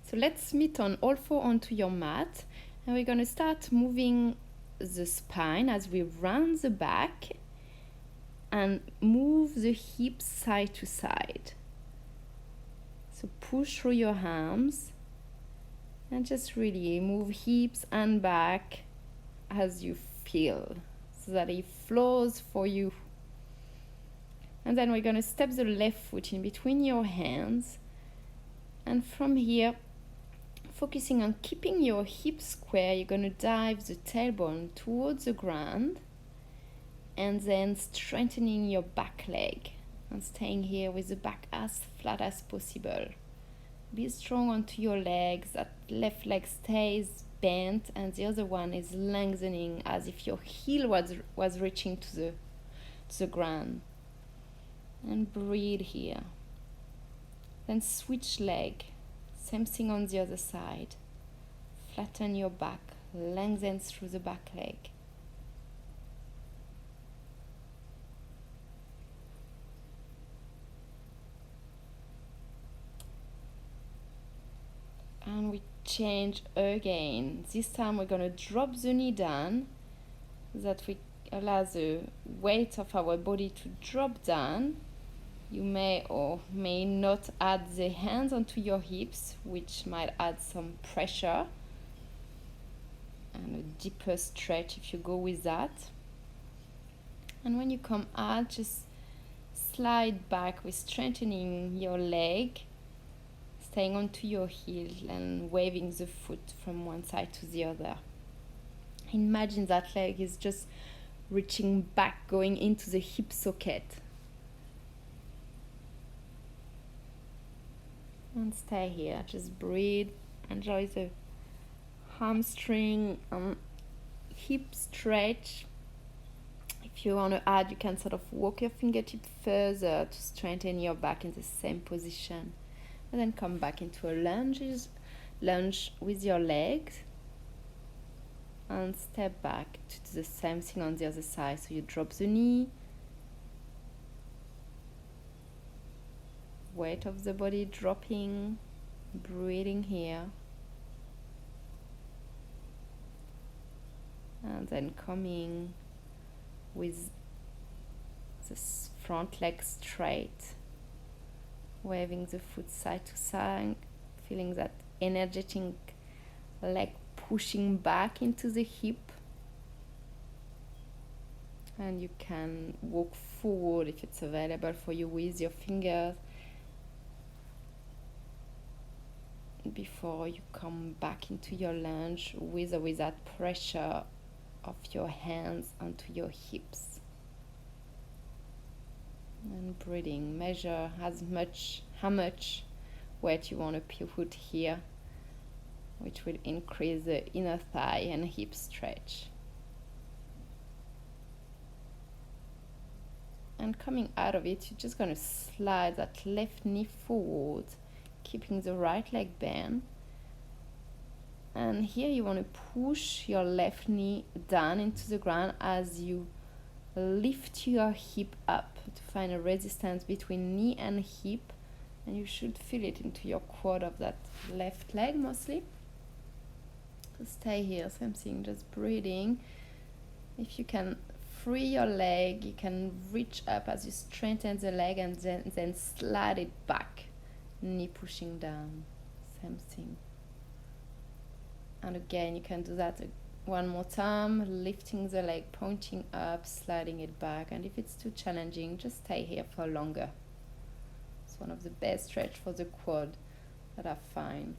So let's meet on all four onto your mat, and we're going to start moving the spine as we round the back and move the hips side to side. So push through your arms and just really move hips and back as you feel, so that it flows for you. And then we're going to step the left foot in between your hands, and from here, focusing on keeping your hips square, you're going to dive the tailbone towards the ground and then strengthening your back leg and staying here with the back as flat as possible. Be strong onto your legs. That left leg stays bent and the other one is lengthening as if your heel was reaching to the ground. And breathe here. Then switch leg. Same thing on the other side. Flatten your back, lengthen through the back leg. And we change again. This time we're going to drop the knee down, so that we allow the weight of our body to drop down. You may or may not add the hands onto your hips, which might add some pressure and a deeper stretch if you go with that. And when you come out, just slide back with strengthening your leg, staying onto your heel and waving the foot from one side to the other. Imagine that leg is just reaching back, going into the hip socket. And stay here, just breathe, enjoy the hamstring hip stretch. If you want to add, you can sort of walk your fingertip further to strengthen your back in the same position. And then come back into a lunge with your legs. And step back to do the same thing on the other side. So you drop the knee. Weight of the body dropping, breathing here. And then coming with the front leg straight, waving the foot side to side, feeling that energetic leg pushing back into the hip. And you can walk forward if it's available for you with your fingers before you come back into your lunge with or without pressure of your hands onto your hips. And breathing, measure how much weight you want to put here, which will increase the inner thigh and hip stretch. And coming out of it, you're just going to slide that left knee forward, keeping the right leg bent. And here you want to push your left knee down into the ground as you lift your hip up to find a resistance between knee and hip. And you should feel it into your quad of that left leg mostly. So stay here, same thing, just breathing. If you can free your leg, you can reach up as you strengthen the leg and then slide it back. Knee pushing down, same thing. And again, you can do that one more time, lifting the leg, pointing up, sliding it back. And if it's too challenging, just stay here for longer. It's one of the best stretch for the quad that I find.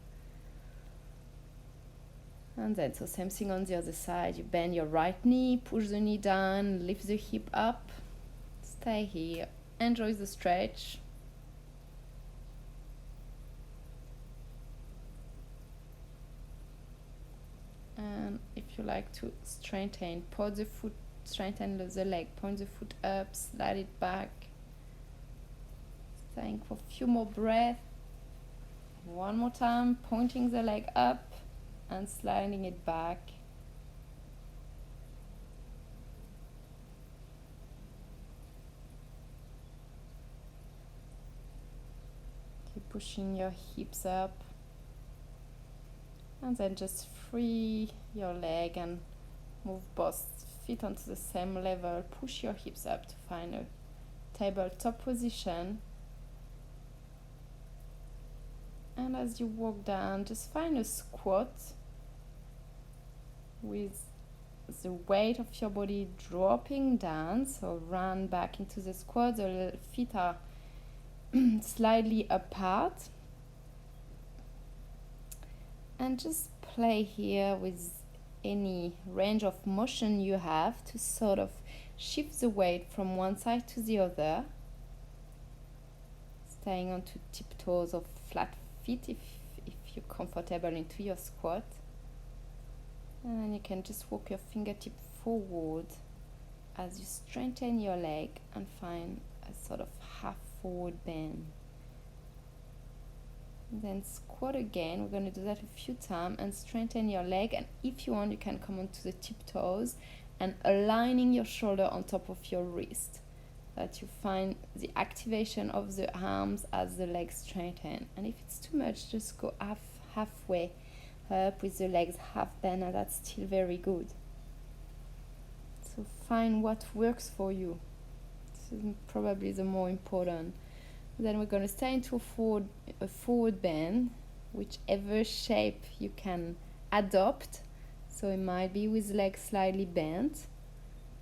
And then, so same thing on the other side. You bend your right knee, push the knee down, lift the hip up. Stay here, enjoy the stretch. And if you like to strengthen, point the foot, strengthen the leg, point the foot up, slide it back. Staying for a few more breaths. One more time, pointing the leg up and sliding it back. Keep pushing your hips up. And then just free your leg and move both feet onto the same level. Push your hips up to find a tabletop position. And as you walk down, just find a squat with the weight of your body dropping down. So run back into the squat. The feet are slightly apart. And just play here with any range of motion you have to sort of shift the weight from one side to the other, staying onto tiptoes or flat feet if you're comfortable into your squat. And then you can just walk your fingertip forward as you straighten your leg and find a sort of half forward bend. Then squat again. We're going to do that a few times and straighten your leg, and if you want you can come onto the tiptoes and aligning your shoulder on top of your wrist, that you find the activation of the arms as the legs straighten. And if it's too much, just go halfway up with the legs half bent, and that's still very good. So find what works for you. This is probably the more important. Then we're going to stay into a forward bend, whichever shape you can adopt. So it might be with legs slightly bent,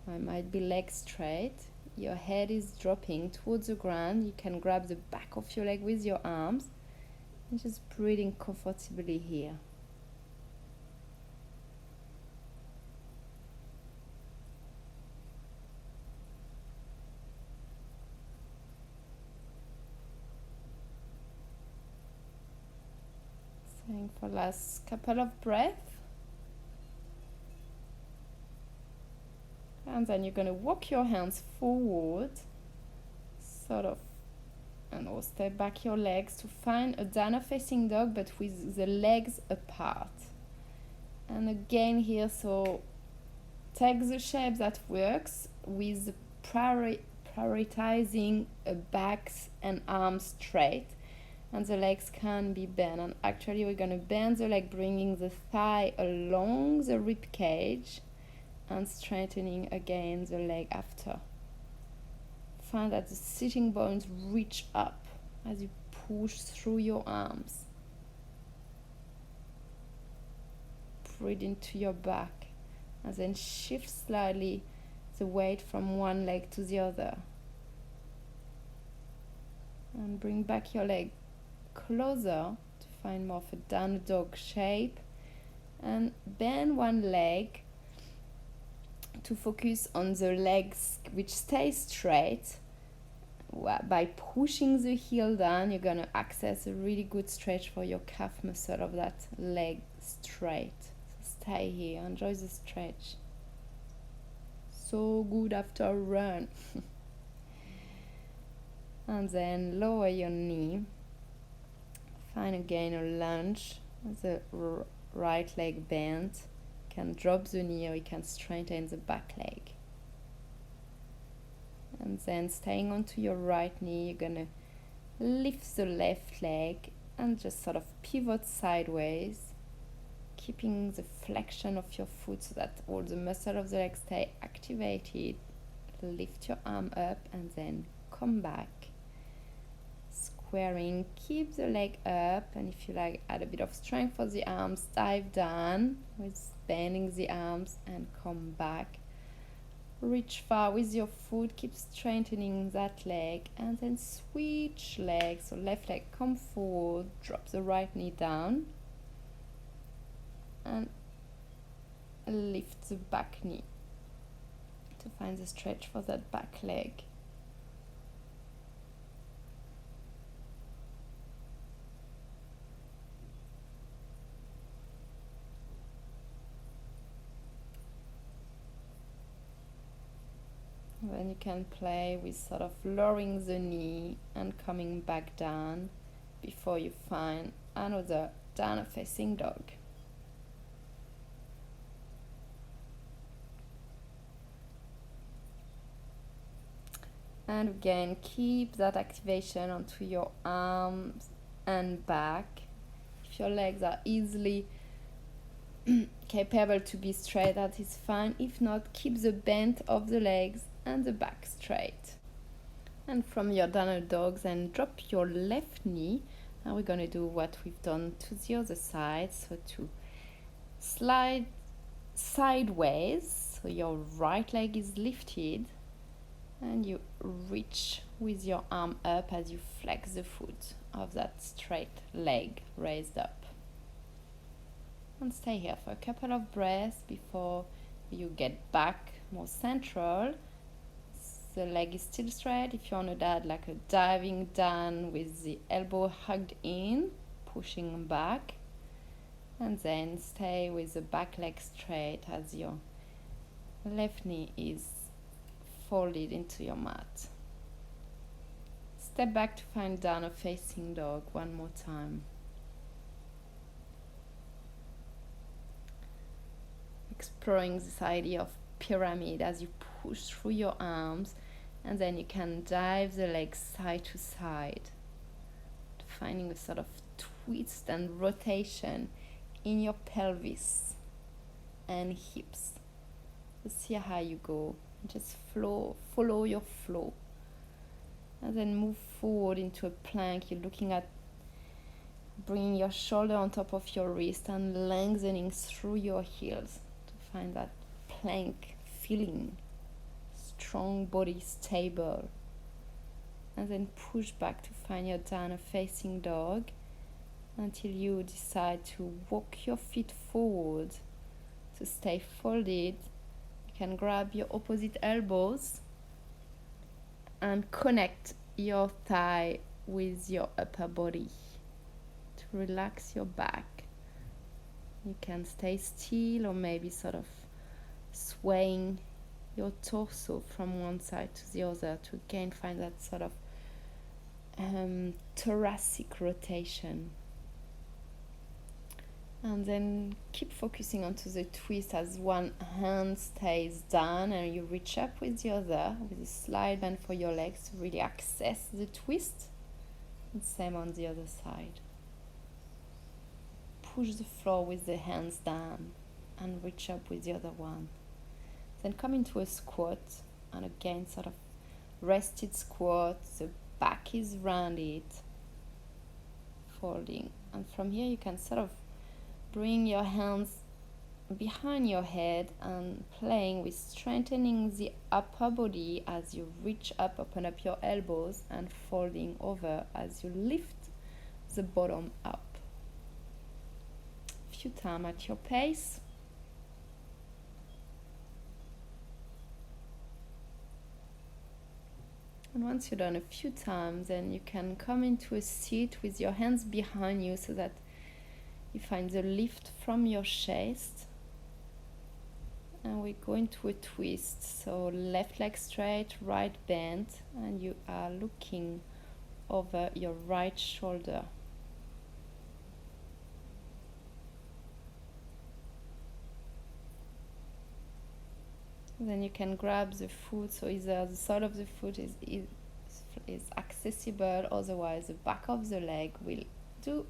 or it might be legs straight. Your head is dropping towards the ground. You can grab the back of your leg with your arms and just breathing comfortably here. Staying for last couple of breaths. And then you're going to walk your hands forward, sort of, and or step back your legs to find a downward facing dog, but with the legs apart. And again here, so take the shape that works with prioritizing backs and arms straight, and the legs can be bent. And actually we're going to bend the leg, bringing the thigh along the rib cage and straightening again the leg after. Find that the sitting bones reach up as you push through your arms. Breathe into your back and then shift slightly the weight from one leg to the other. And bring back your leg closer to find more of a down dog shape. And bend one leg to focus on the legs which stay straight. By pushing the heel down, you're going to access a really good stretch for your calf muscle of that leg straight. So stay here, enjoy the stretch. So good after a run. And then lower your knee. Find again a lunge with the right leg bent. You can drop the knee or you can straighten the back leg. And then staying onto your right knee, you're going to lift the left leg and just sort of pivot sideways, keeping the flexion of your foot so that all the muscles of the leg stay activated. Lift your arm up and then come back. Squaring, keep the leg up, and if you like, add a bit of strength for the arms, dive down with bending the arms and come back. Reach far with your foot, keep strengthening that leg, and then switch legs. So left leg come forward, drop the right knee down, and lift the back knee to find the stretch for that back leg. Then you can play with sort of lowering the knee and coming back down before you find another downward facing dog. And again, keep that activation onto your arms and back. If your legs are easily capable to be straight, that is fine. If not, keep the bend of the legs and the back straight. And from your downward dog, then drop your left knee. Now we're going to do what we've done to the other side. So to slide sideways, so your right leg is lifted, and you reach with your arm up as you flex the foot of that straight leg raised up. And stay here for a couple of breaths before you get back more central. The leg is still straight. If you want to add like a diving down with the elbow hugged in, pushing back, and then stay with the back leg straight as your left knee is folded into your mat. Step back to find downward facing dog one more time. Exploring this idea of pyramid as you push through your arms, and then you can dive the legs side to side, finding a sort of twist and rotation in your pelvis and hips. So see how you go. Just follow your flow. And then move forward into a plank. You're looking at bringing your shoulder on top of your wrist and lengthening through your heels to find that plank feeling. Strong body, stable. And then push back to find your downward facing dog until you decide to walk your feet forward to stay folded. You can grab your opposite elbows and connect your thigh with your upper body to relax your back. You can stay still or maybe sort of swaying your torso from one side to the other to again find that sort of thoracic rotation. And then keep focusing onto the twist as one hand stays down and you reach up with the other with a slide bend for your legs to really access the twist. And same on the other side. Push the floor with the hands down and reach up with the other one. Then come into a squat, and again sort of rested squat. The back is rounded, folding. And from here you can sort of bring your hands behind your head and playing with strengthening the upper body as you reach up, open up your elbows, and folding over as you lift the bottom up. A few times at your pace. And once you've done a few times, then you can come into a seat with your hands behind you so that you find the lift from your chest. And we go into a twist. So left leg straight, right bend, and you are looking over your right shoulder. Then you can grab the foot, so either the sole of the foot is accessible, otherwise the back of the leg will do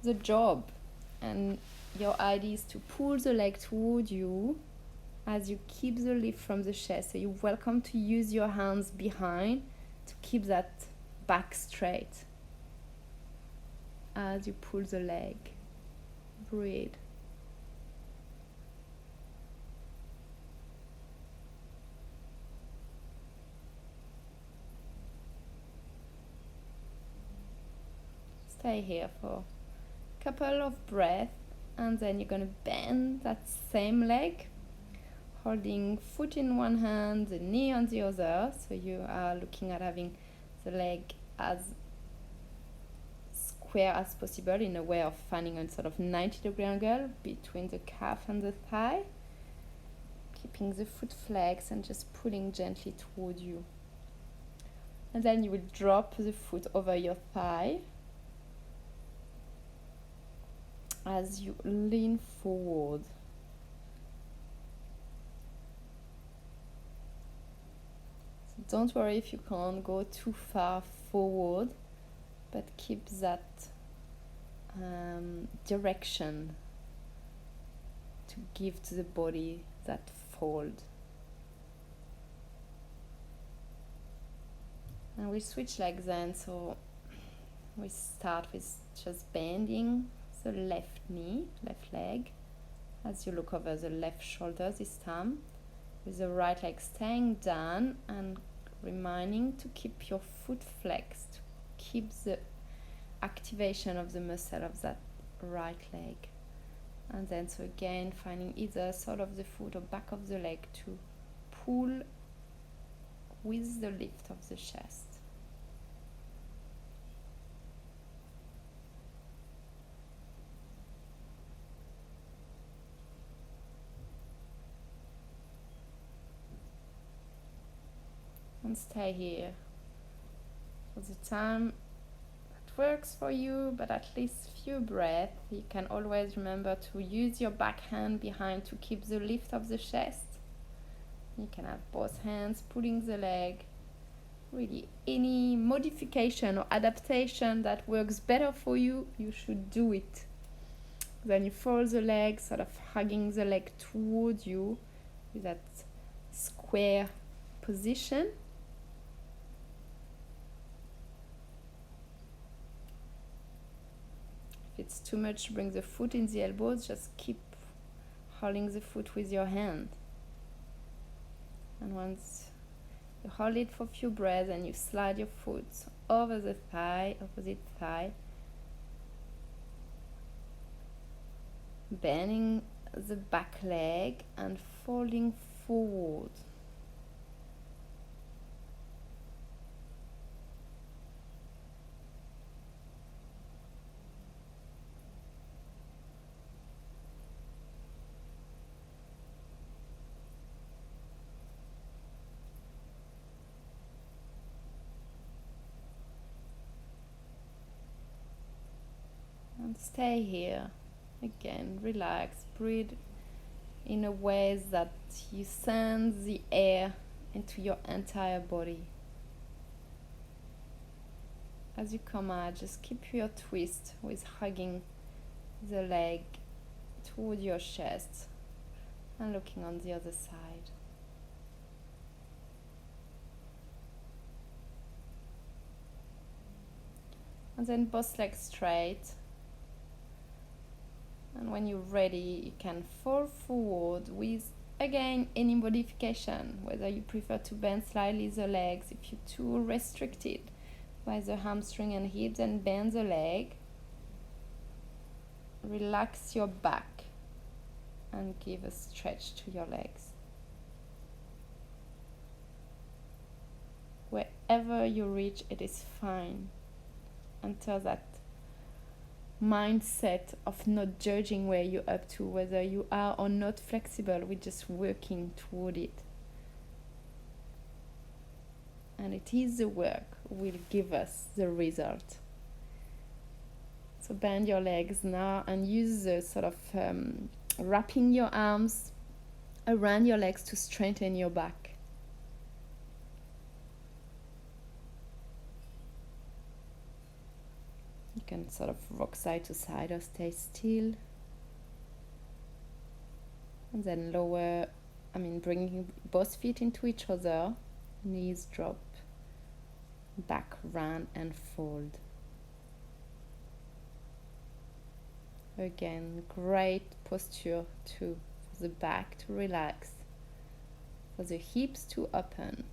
the job. And your idea is to pull the leg toward you as you keep the lift from the chest. So you're welcome to use your hands behind to keep that back straight as you pull the leg. Breathe. Stay here for a couple of breaths, and then you're going to bend that same leg, holding foot in one hand, the knee on the other. So you are looking at having the leg as square as possible in a way of finding a sort of 90-degree angle between the calf and the thigh, keeping the foot flexed and just pulling gently toward you. And then you will drop the foot over your thigh as you lean forward. So don't worry if you can't go too far forward, but keep that direction to give to the body that fold. And we switch legs then, so we start with just bending the left knee, left leg, as you look over the left shoulder this time, with the right leg staying down and reminding to keep your foot flexed, keep the activation of the muscle of that right leg. And then so again finding either sole of the foot or back of the leg to pull with the lift of the chest. And stay here for the time that works for you, but at least few breaths. You can always remember to use your back hand behind to keep the lift of the chest. You can have both hands pulling the leg. Really, any modification or adaptation that works better for you, you should do it. Then you fold the leg, sort of hugging the leg towards you with that square position. If it's too much, bring the foot in the elbows, just keep holding the foot with your hand. And once you hold it for a few breaths and you slide your foot over the thigh, opposite thigh, bending the back leg and folding forward. And stay here. Again, relax, breathe in a way that you send the air into your entire body. As you come out, just keep your twist with hugging the leg toward your chest and looking on the other side. And then both legs straight. And when you're ready, you can fall forward with, again, any modification, whether you prefer to bend slightly the legs, if you're too restricted by the hamstring and hips, and bend the leg. Relax your back and give a stretch to your legs. Wherever you reach, it is fine. Until that mindset of not judging where you're up to, whether you are or not flexible, we're just working toward it. And it is the work will give us the result. So bend your legs now and use the sort of wrapping your arms around your legs to strengthen your back. You can sort of rock side to side or stay still. And then bringing both feet into each other, knees drop, back round and fold. Again, great posture for the back to relax, for the hips to open.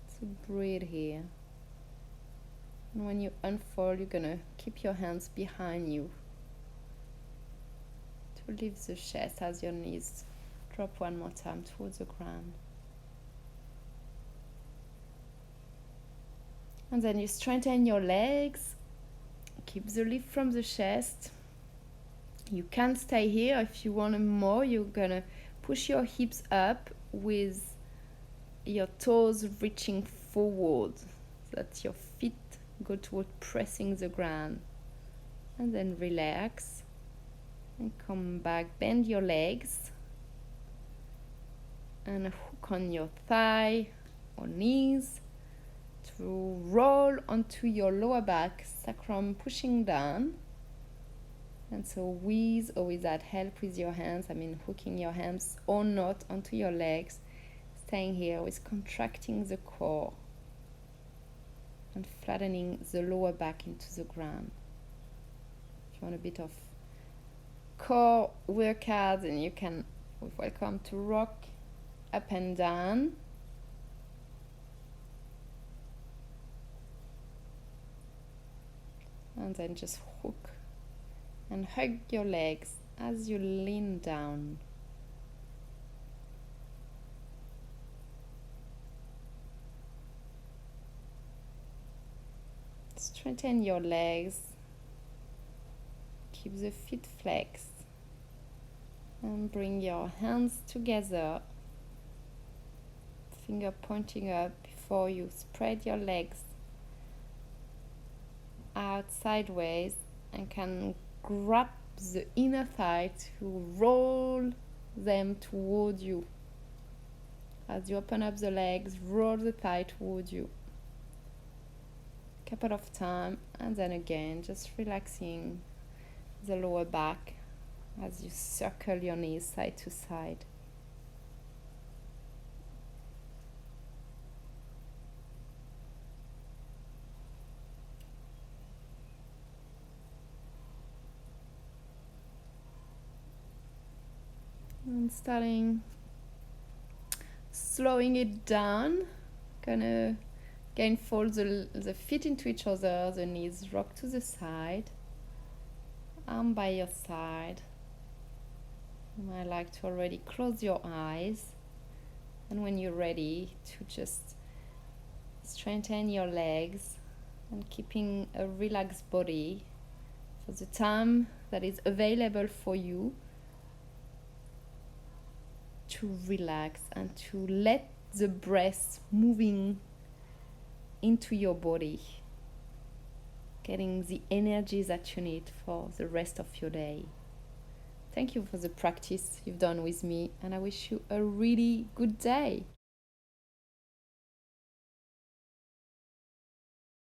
So breathe here. And when you unfold, you're gonna keep your hands behind you to lift the chest as your knees drop one more time towards the ground. And then you strengthen your legs, keep the lift from the chest. You can stay here. If you want more, you're gonna push your hips up with your toes reaching forward so that your feet go toward pressing the ground. And then relax and come back, bend your legs and hook on your thigh or knees to roll onto your lower back, sacrum pushing down, And so with or without help with your hands, I mean hooking your hands or not onto your legs, staying here with contracting the core and flattening the lower back into the ground. If you want a bit of core workout, then you can, welcome to rock up and down. And then just hook and hug your legs as you lean down. Straighten your legs. Keep the feet flexed. And bring your hands together. Finger pointing up before you spread your legs out sideways and can grab the inner thigh to roll them toward you. As you open up the legs, roll the thigh toward you. Couple of times, and then again, just relaxing the lower back as you circle your knees side to side. And slowing it down, gonna again fold the feet into each other, the knees rock to the side, arm by your side. You might like to already close your eyes, and when you're ready to just strengthen your legs and keeping a relaxed body for the time that is available for you to relax and to let the breath moving into your body, getting the energy that you need for the rest of your day. Thank you for the practice you've done with me, and I wish you a really good day.